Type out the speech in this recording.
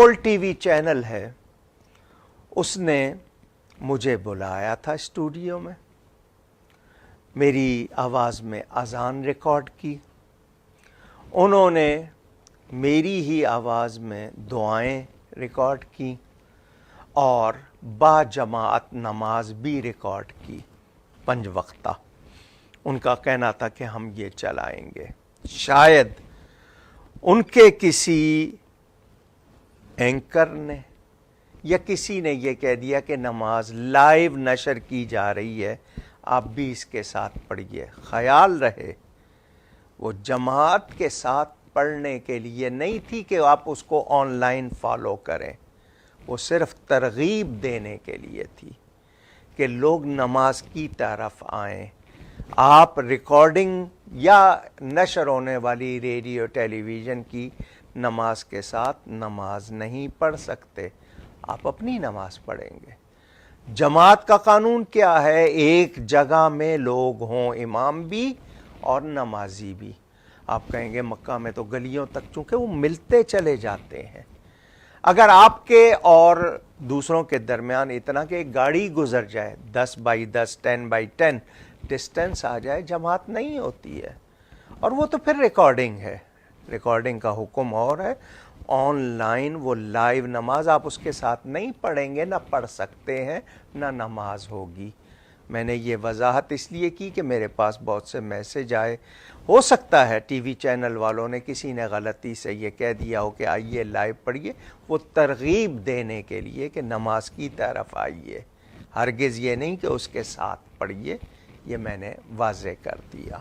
Control T V channel ہے، اس نے مجھے بلایا تھا اسٹوڈیو میں، میری آواز میں اذان ریکارڈ کی، انہوں نے میری ہی آواز میں دعائیں ریکارڈ کی اور با جماعت نماز بھی ریکارڈ کی 5 وقتہ۔ ان کا کہنا تھا کہ ہم یہ چلائیں گے۔ شاید ان کے کسی اینکر نے یا کسی نے یہ کہہ دیا کہ نماز لائیو نشر کی جا رہی ہے، آپ بھی اس کے ساتھ پڑھیے۔ خیال رہے وہ جماعت کے ساتھ پڑھنے کے لیے نہیں تھی کہ آپ اس کو آن لائن فالو کریں، وہ صرف ترغیب دینے کے لیے تھی کہ لوگ نماز کی طرف آئیں۔ آپ ریکارڈنگ یا نشر ہونے والی ریڈیو ٹیلی ویژن کی نماز کے ساتھ نماز نہیں پڑھ سکتے، آپ اپنی نماز پڑھیں گے۔ جماعت کا قانون کیا ہے؟ ایک جگہ میں لوگ ہوں، امام بھی اور نمازی بھی۔ آپ کہیں گے مکہ میں تو گلیوں تک چونکہ وہ ملتے چلے جاتے ہیں، اگر آپ کے اور دوسروں کے درمیان اتنا کہ ایک گاڑی گزر جائے 10x10 10x10 ڈسٹینس آ جائے، جماعت نہیں ہوتی ہے۔ اور وہ تو پھر ریکارڈنگ ہے، ریکارڈنگ کا حکم اور ہے۔ آن لائن وہ لائیو نماز آپ اس کے ساتھ نہیں پڑھیں گے، نہ پڑھ سکتے ہیں، نہ نماز ہوگی۔ میں نے یہ وضاحت اس لیے کی کہ میرے پاس بہت سے میسج آئے، ہو سکتا ہے ٹی وی چینل والوں نے کسی نے غلطی سے یہ کہہ دیا ہو کہ آئیے لائیو پڑھیے، وہ ترغیب دینے کے لیے کہ نماز کی طرف آئیے، ہرگز یہ نہیں کہ اس کے ساتھ پڑھیے۔ یہ میں نے واضح کر دیا۔